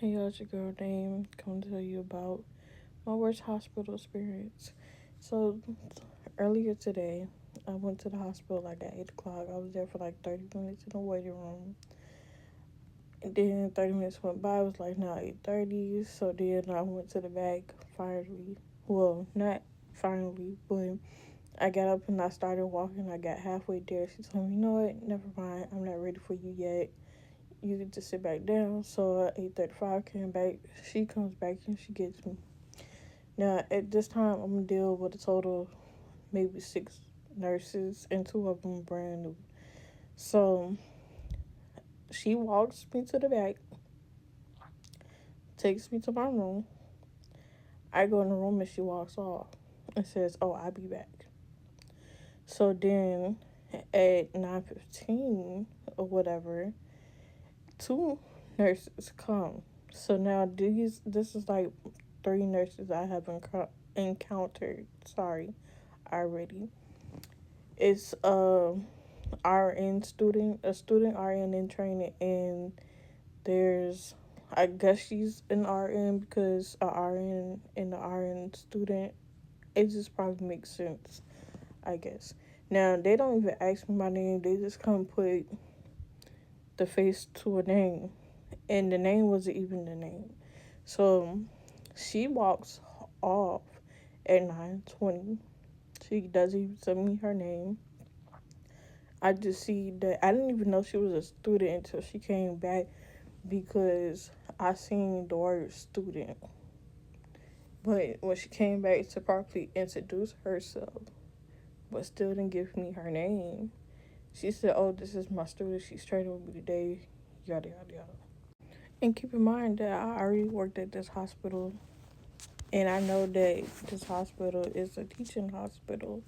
Hey, y'all, it's your girl Dame. Come to tell you about my worst hospital experience. So, earlier today, I went to the hospital like at 8 o'clock. I was there for like 30 minutes in the waiting room. And then 30 minutes went by. It was like now 8:30. So then I went to the back finally. Well, not finally, but I got up and I started walking. I got halfway there. She told me, you know what? Never mind. I'm not ready for you yet. You get to sit back down. So at 8:35 came back. She comes back and she gets me. Now at this time I'm gonna deal with a total of maybe 6 nurses and 2 of them brand new. So she walks me to the back, takes me to my room. I go in the room and she walks off and says, "Oh, I'll be back." So then at 9:15 or whatever, 2 nurses come. So now this is like 3 nurses I have encountered. Sorry, already. It's RN student, a student RN in training, and there's, I guess she's an RN because a RN and an RN student. It just probably makes sense, I guess. Now they don't even ask me my name. They just come put the face to a name, and the name wasn't even the name. So she walks off at 9:20. She doesn't even tell me her name. I just see that I didn't even know she was a student until she came back because I seen the word student. But when she came back to properly introduce herself, but still didn't give me her name, she said, "Oh, this is my student. She's training with me today." Yada yada yada. And keep in mind that I already worked at this hospital, and I know that this hospital is a teaching hospital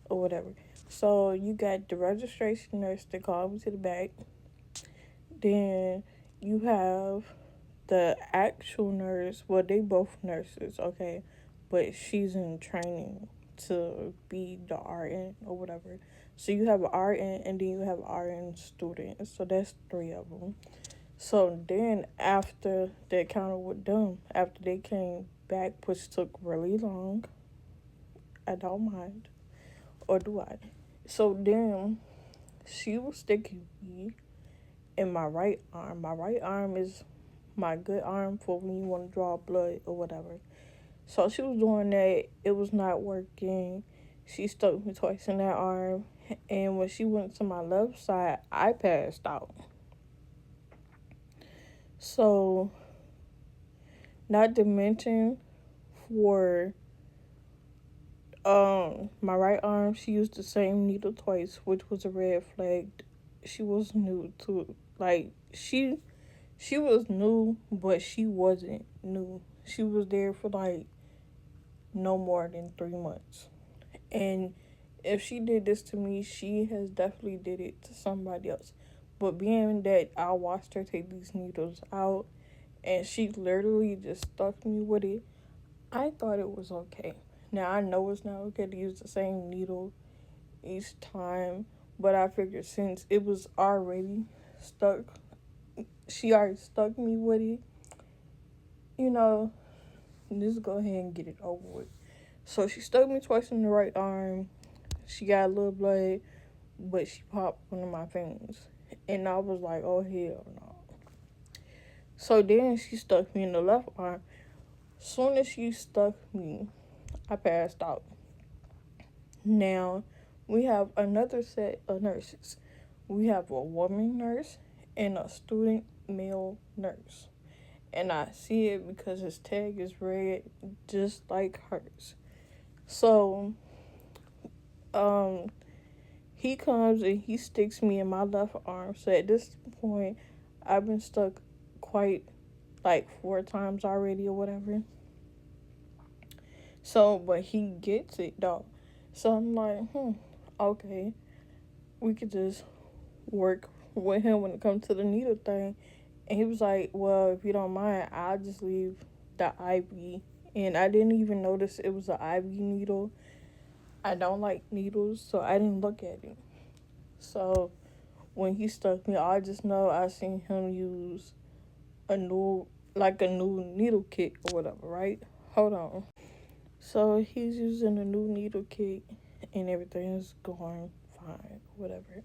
or whatever. So you got the registration nurse that called me to the back. Then you have the actual nurse. Well, they both nurses, okay, but she's in training to be the RN or whatever. So you have an RN and then you have RN students. So that's 3 of them. So then after the encounter with them, after they came back, which took really long, I don't mind, or do I? So then she was sticking me in my right arm. My right arm is my good arm for when you want to draw blood or whatever. So she was doing that. It was not working. She stuck me twice in that arm. And when she went to my left side, I passed out. So, not to mention, for my right arm, she used the same needle twice, which was a red flag. She was new to, like, she was new, but she wasn't new. She was there for like no more than 3 months. And if she did this to me, she has definitely did it to somebody else. But being that I watched her take these needles out and she literally just stuck me with it, I thought it was okay. Now I know it's not okay to use the same needle each time, but I figured since it was already stuck, she already stuck me with it, you know, just go ahead and get it over with. So she stuck me twice in the right arm. She got a little blood, but she popped one of my veins. And I was like, oh, hell no. So then she stuck me in the left arm. Soon as she stuck me, I passed out. Now, we have another set of nurses. We have a woman nurse and a student male nurse. And I see it because his tag is red, just like hers. So, um, he comes and he sticks me in my left arm. So at this point, I've been stuck quite like 4 times already or whatever. So, but he gets it though. So I'm like, okay, we could just work with him when it comes to the needle thing. And he was like, well, if you don't mind, I'll just leave the IV. And I didn't even notice it was an IV needle. I don't like needles, so I didn't look at it. So when he stuck me, I just know I seen him use a like a new needle kit or whatever, right? Hold on. So he's using a new needle kit and everything is going fine, whatever.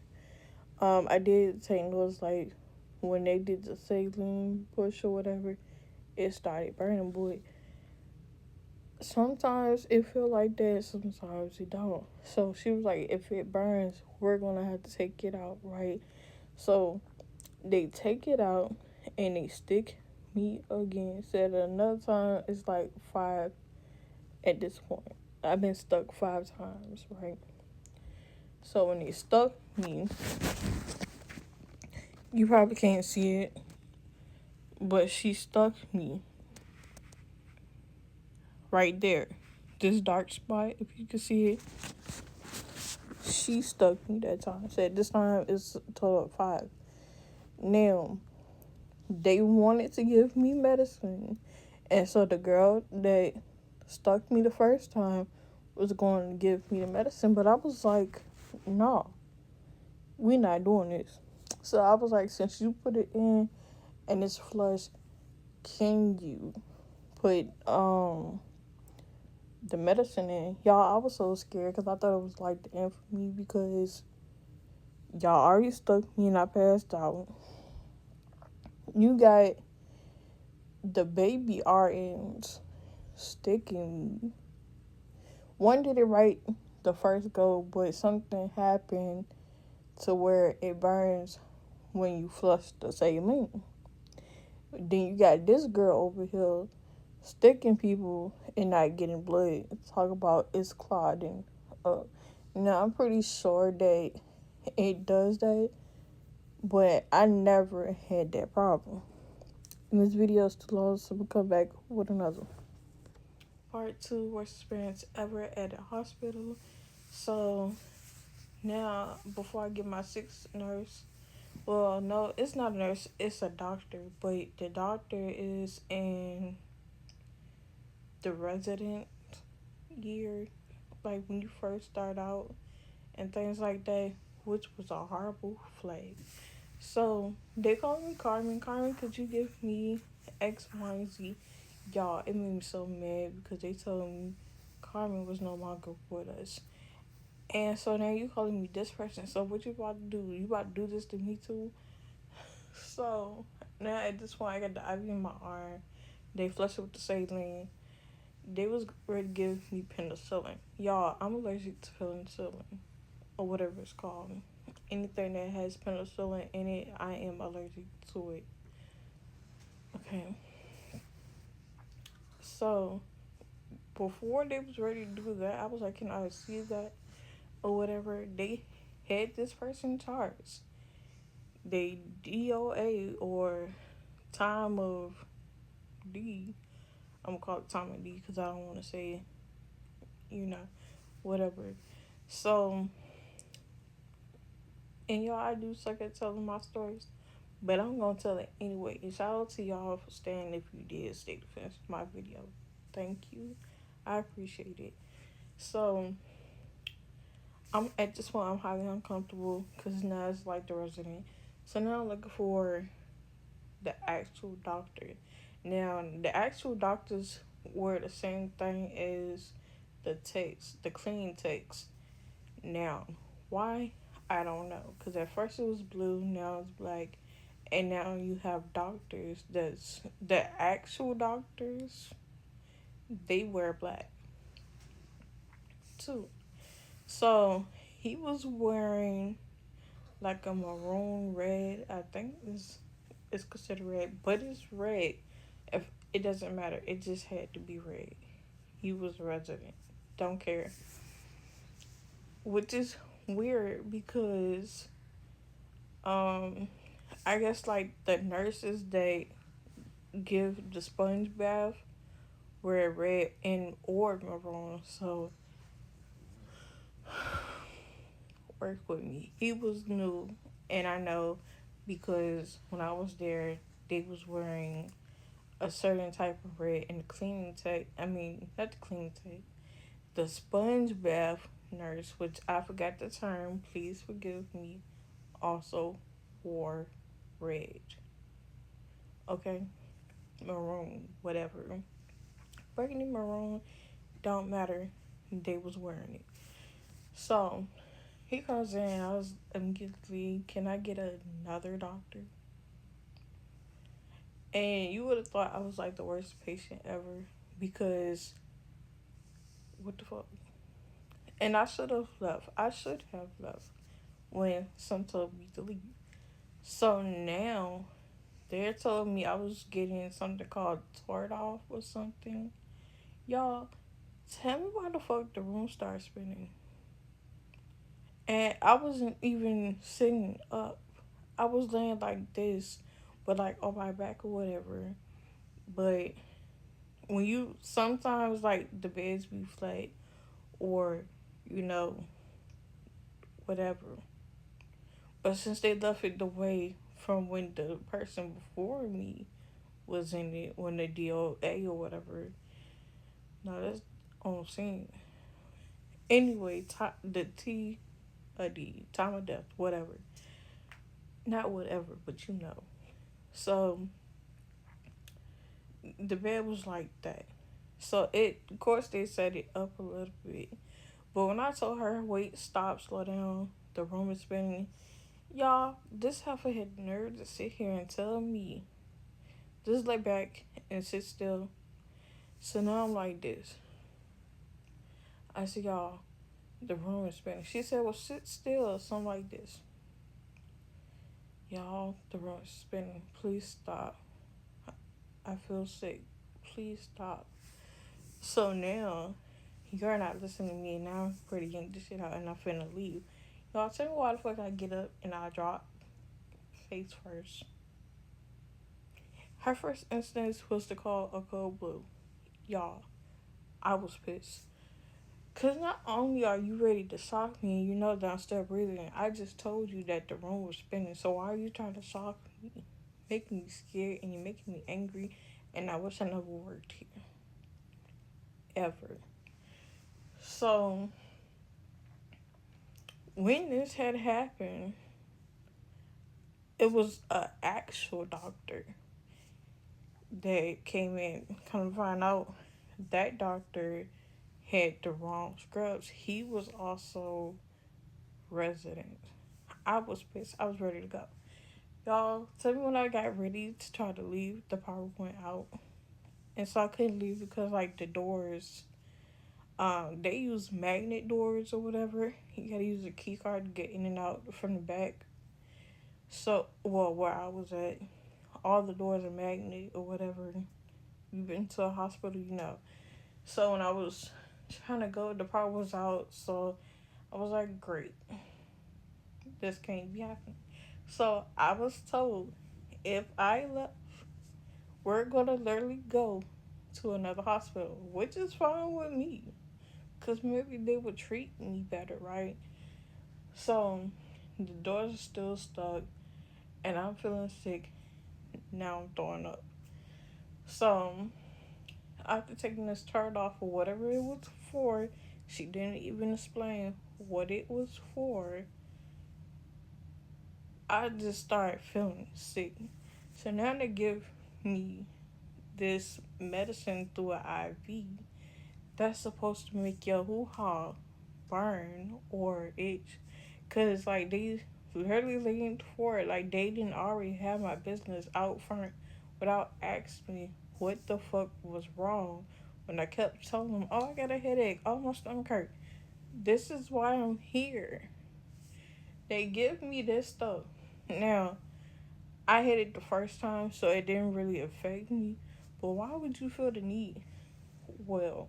I did take notice like when they did the saline push or whatever, it started burning, but sometimes it feel like that, sometimes it don't. So she was like, if it burns, we're gonna have to take it out, right? So they take it out and they stick me again. Said another time it's like 5 at this point. I've been stuck 5 times, right? So when they stuck me, you probably can't see it, but she stuck me right there. This dark spot, if you can see it, she stuck me that time. Said this time it's a total of 5. Now, they wanted to give me medicine. And so the girl that stuck me the first time was going to give me the medicine. But I was like, no, we not doing this. So I was like, since you put it in and it's flush, can you put the medicine in? Y'all, I was so scared because I thought it was like the end for me because y'all already stuck me and I passed out. You got the baby RNs sticking me. One did it right the first go, but something happened to where it burns when you flush the saline. Then you got this girl over here sticking people and not getting blood. Talk about it's clotting up. Now I'm pretty sure that it does that, but I never had that problem. And this video is too long, so we'll come back with another. Part 2, worst experience ever at a hospital. So now, before I get my sixth nurse, well, no, it's not a nurse, it's a doctor, but the doctor is in the resident year, like when you first start out and things like that, which was a horrible flag. So they called me Carmen. Carmen, could you give me X, Y, and Z? Y'all, it made me so mad because they told me Carmen was no longer with us. And so now you calling me this person. So what you about to do? You about to do this to me too? So now at this point, I got the IV in my arm. They flushed it with the saline. They was ready to give me penicillin. Y'all, I'm allergic to penicillin or whatever it's called. Anything that has penicillin in it, I am allergic to it. Okay. So before they was ready to do that, I was like, can I see that or whatever? They had this person charged. They DOA or time of D. I'm gonna call it time of D because I don't want to say, whatever. So, and y'all, I do suck at telling my stories, but I'm gonna tell it anyway. And shout out to y'all for staying if you did stay to finish my video. Thank you. I appreciate it. So, I'm at this point, I'm highly uncomfortable because now it's like the resident. So now I'm looking for the actual doctor. Now, the actual doctors were the same thing as the text, the clean text. Now, why? I don't know. Because at first it was blue, now it's black. And now you have doctors that's the actual doctors, they wear black too. So he was wearing like a maroon red. I think it's considered red, but it's red. If it doesn't matter, it just had to be red. He was a resident. Don't care. Which is weird because I guess like the nurses they give the sponge bath were red and or maroon, so work with me. He was new, and I know because when I was there, they was wearing a certain type of red, and the cleaning tech. I mean, not the cleaning tech. The sponge bath nurse, which I forgot the term. Please forgive me. Also wore red. Okay. maroon, whatever. Burgundy maroon, don't matter. They was wearing it. So he comes in. I was immediately, can I get another doctor? And you would have thought I was like the worst patient ever because what the fuck? And I should have left. I should have left when some told me to leave. So now they're telling me I was getting something called tore off or something. Y'all, tell me why the fuck the room started spinning. And I wasn't even sitting up. I was laying like this, but like on my back or whatever. But when you sometimes like the beds be flat or you know whatever. But since they left it the way from when the person before me was in it, when the DOA or whatever, no, that's on scene. Anyway, the T, D, time of death, whatever. Not whatever, but you know. So the bed was like that. So of course, they set it up a little bit. But when I told her, wait, stop, slow down, the room is spinning, y'all, this heifer had nerve to sit here and tell me, just lay back and sit still. So now I'm like this. I said, y'all, the room is spinning. She said, well, sit still, or something like this. Y'all, the room is spinning. Please stop. I feel sick. Please stop. So now, you're not listening to me, and now I'm ready to yank this shit out, and I'm finna leave. Y'all, tell me why the fuck I get up and I drop face first. Her first instance was to call a code blue. Y'all, I was pissed. Because not only are you ready to shock me and you know that I'm still breathing, I just told you that the room was spinning. So why are you trying to shock me? Making me scared and you're making me angry. And I wish I never worked here. Ever. So when this had happened, it was an actual doctor that came in. Come to find out, that doctor had the wrong scrubs. He was also resident. I was pissed. I was ready to go. Y'all, tell me when I got ready to try to leave, the power went out. And so I couldn't leave because like the doors, they use magnet doors or whatever. You gotta use a key card to get in and out from the back. So well where I was at, all the doors are magnet or whatever. You've been to a hospital, you know. So when I was trying to go, the power was out, so I was like, great. This can't be happening. So I was told if I left, we're gonna literally go to another hospital, which is fine with me, cause maybe they would treat me better, right? So the doors are still stuck, and I'm feeling sick. Now I'm throwing up. So after taking this turd off or whatever it was for, she didn't even explain what it was for. I just started feeling sick. So now they give me this medicine through an IV that's supposed to make your hoo ha burn or itch. Cause like they literally leaned forward, like they didn't already have my business out front without asking me what the fuck was wrong. When I kept telling them, oh, I got a headache, oh, my stomach hurt. This is why I'm here. They give me this stuff. Now, I hit it the first time, so it didn't really affect me. But why would you feel the need? Well,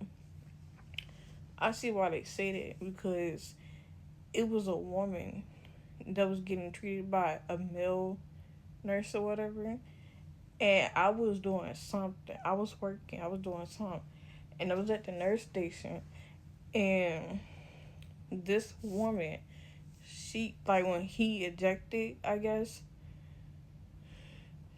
I see why they say that because it was a woman that was getting treated by a male nurse or whatever, and I was doing something. I was working. I was doing something, and I was at the nurse station, and this woman, she like when he ejected, I guess,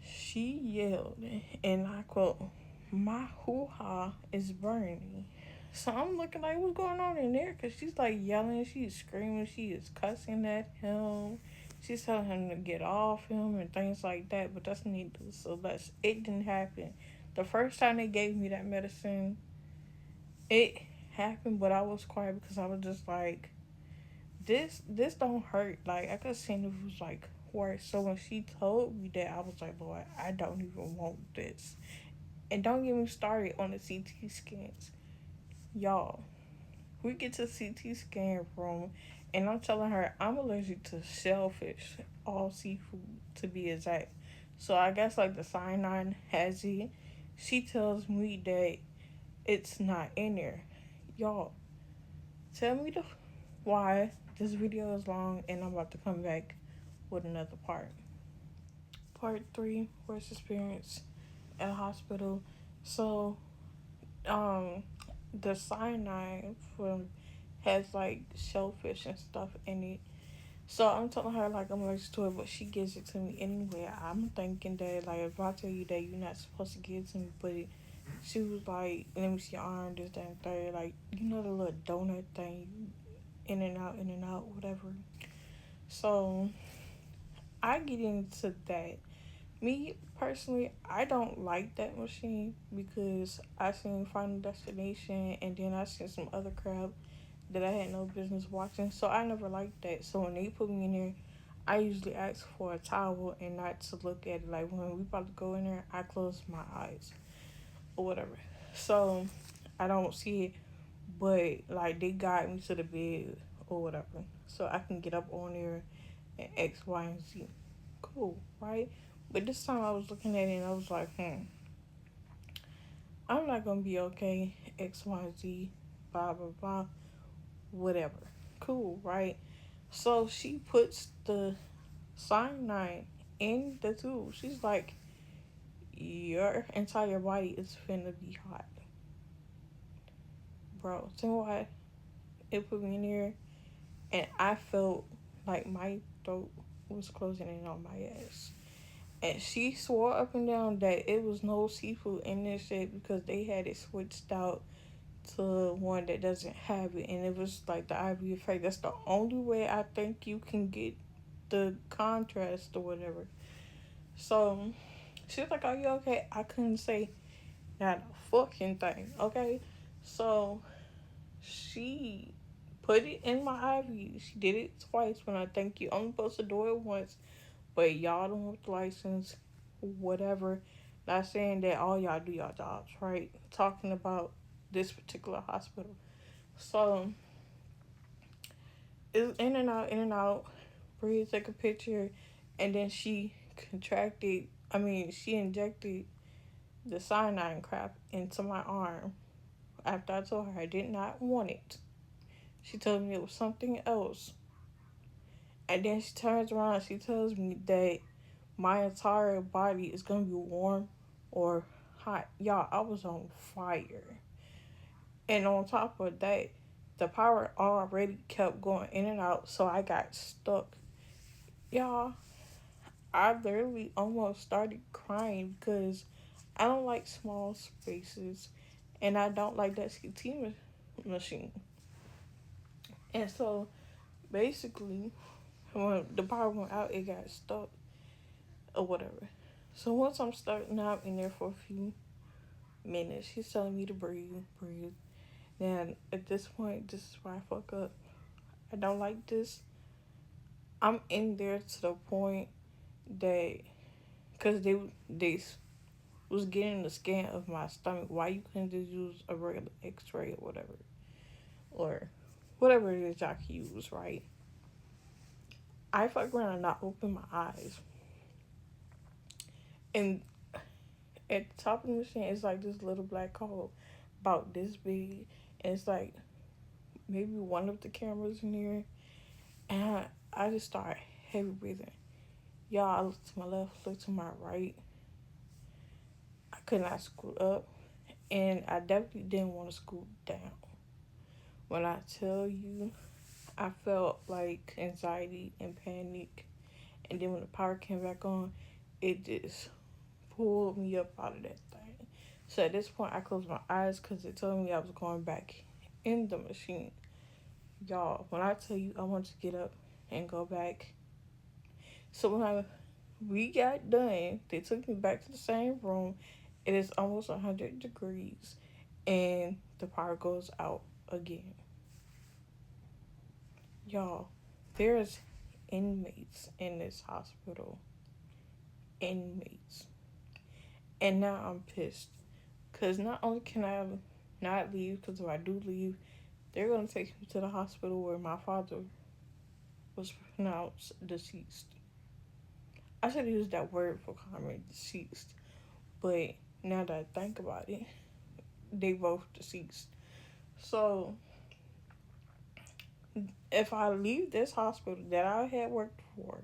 she yelled, and I quote, "My hoo ha is burning." So I'm looking like, what's going on in there? Because she's like yelling, she's screaming, she is cussing at him. She's telling him to get off him and things like that. But that's needless. So it didn't happen. The first time they gave me that medicine, it happened, but I was quiet because I was just like, this don't hurt. Like I could see it was like worse. So when she told me that, I was like, Lord, I don't even want this. And don't get me started on the CT scans, y'all. We get to CT scan room, and I'm telling her I'm allergic to shellfish, all seafood to be exact. So I guess like the cyanide has it. She tells me that it's not in there. Y'all, tell me the why this video is long, and I'm about to come back with another part. Part three, worst experience at a hospital. So, um, the cyanide from has like shellfish and stuff in it. So I'm telling her like I'm allergic to it, but she gives it to me anyway. I'm thinking that like if I tell you that you're not supposed to give it to me, but she was like, let me see your arm, this, that, and third. Like, you know the little donut thing, in and out, whatever. So I get into that. Me personally, I don't like that machine because I seen Final Destination and then I seen some other crap that I had no business watching. So I never liked that. So when they put me in there, I usually ask for a towel and not to look at it. Like when we about to go in there, I close my eyes or whatever. So I don't see it, but like they guide me to the bed or whatever, so I can get up on there and X, Y, and Z. Cool, right? But this time I was looking at it and I was like, I'm not gonna be okay. X, Y, Z, blah blah blah, whatever. Cool, right? So she puts the cyanide in the tube. She's like, your entire body is finna be hot, bro. Tell me why it put me in here, and I felt like my throat was closing in on my ass. And she swore up and down that it was no seafood in this shit because they had it switched out to one that doesn't have it, and it was like the IV effect. That's the only way I think you can get the contrast or whatever. So she was like, "Are you okay?" I couldn't say not a fucking thing. Okay, so she put it in my IV. She did it twice when I think you only supposed to do it once, but y'all don't have the license, whatever. Not saying that all y'all do y'all jobs, right? Talking about this particular hospital. So it's in and out, in and out. Bree took a picture, and then she contracted. I mean, she injected the cyanide crap into my arm after I told her I did not want it. She told me it was something else. And then she turns around and she tells me that my entire body is going to be warm or hot. Y'all, I was on fire. And on top of that, the power already kept going in and out, so I got stuck. Y'all, I literally almost started crying because I don't like small spaces and I don't like that CT machine. And so basically, when the power went out, it got stuck or whatever. So once I'm stuck, now I'm in there for a few minutes. She's telling me to breathe, breathe. Then at this point, this is where I fuck up. I don't like this. I'm in there to the point that, because they was getting the scan of my stomach. Why you couldn't just use a regular X-ray or whatever it is y'all can use, right? I fuck around and not open my eyes, and at the top of the machine, it's like this little black hole about this big, and it's like maybe one of the cameras in here, and I just start heavy breathing. Y'all, I look to my left, look to my right. I could not scoot up, and I definitely didn't want to scoot down. When I tell you, I felt like anxiety and panic, and then when the power came back on, it just pulled me up out of that thing. So at this point, I closed my eyes because it told me I was going back in the machine. Y'all, when I tell you I want to get up and go back, so when we got done, they took me back to the same room, It is almost 100 degrees and the power goes out again. Y'all, there's inmates in this hospital. Inmates. And now I'm pissed. Because not only can I not leave, because if I do leave, they're going to take me to the hospital where my father was pronounced deceased. I should use that word for common, deceased. But now that I think about it, they both deceased. So if I leave this hospital that I had worked for,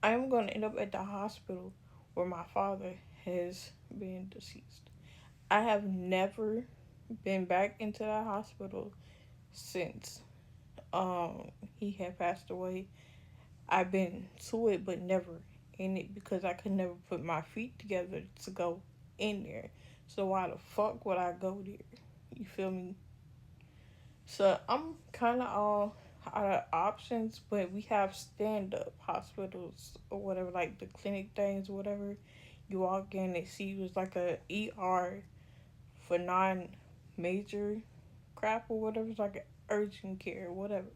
I'm going to end up at the hospital where my father has been deceased. I have never been back into that hospital since he had passed away. I've been to it but never in it because I could never put my feet together to go in there. So why the fuck would I go there? You feel me? So I'm kind of all out of options, but we have stand up hospitals or whatever, like the clinic things or whatever. You walk in, they see you as like a ER for non major crap or whatever. It's like urgent care or whatever.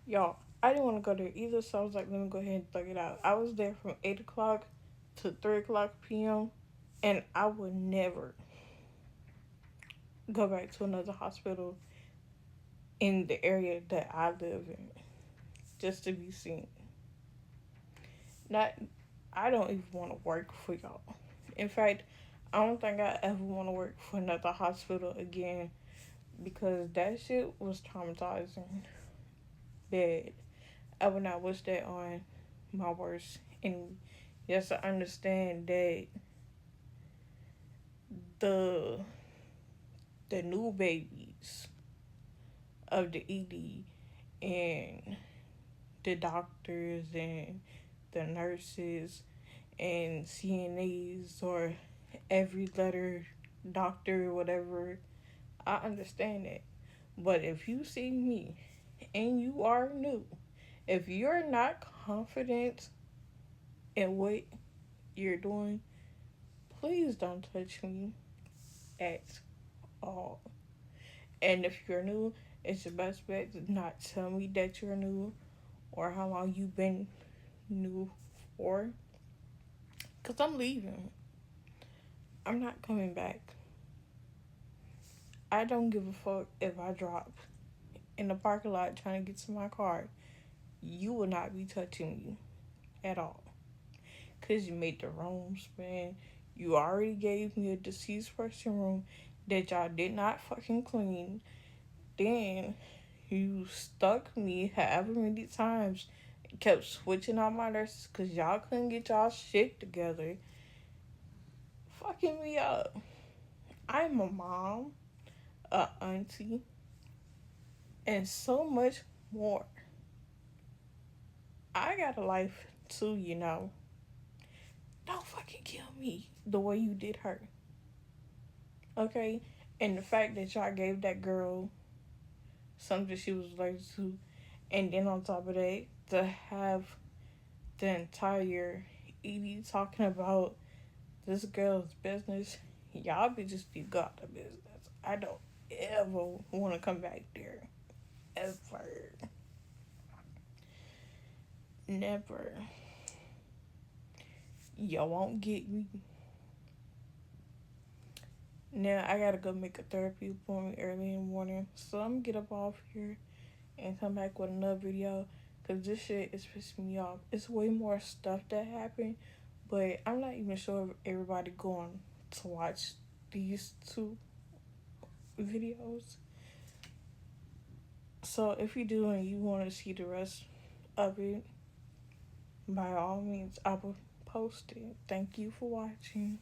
Y'all, I didn't want to go there either, so I was like, let me go ahead and thug it out. I was there from 8 o'clock to 3 o'clock p.m., and I would never go back to another hospital in the area that I live in just to be seen. Not, I don't even want to work for y'all. In fact, I don't think I ever want to work for another hospital again because that shit was traumatizing. Bad. I would not wish that on my worst enemy. Yes, I understand that the the new babies of the ED and the doctors and the nurses and CNAs or every letter doctor or whatever, I understand that. But if you see me and you are new, if you're not confident in what you're doing, please don't touch me at all. And if you're new, it's your best bet to not tell me that you're new or how long you've been new for. Because I'm leaving. I'm not coming back. I don't give a fuck if I drop in the parking lot trying to get to my car. You will not be touching me at all. Because you made the rooms, man. You already gave me a deceased person room that y'all did not fucking clean. Then you stuck me however many times, kept switching out my nurses because y'all couldn't get y'all shit together. Fucking me up. I'm a mom, a auntie, and so much more. I got a life too, you know. Don't fucking kill me the way you did her. Okay? And the fact that y'all gave that girl something she was allergic to, and then on top of that, to have the entire ED talking about this girl's business, y'all bitches be got the business. I don't ever want to come back there. Ever. Never. Y'all won't get me. Now I gotta go make a therapy appointment early in the morning. So I'm gonna get up off here and come back with another video. Cause this shit is pissing me off. It's way more stuff that happened. But I'm not even sure if everybody going to watch these two videos. So if you do and you want to see the rest of it, by all means, I will post it. Thank you for watching.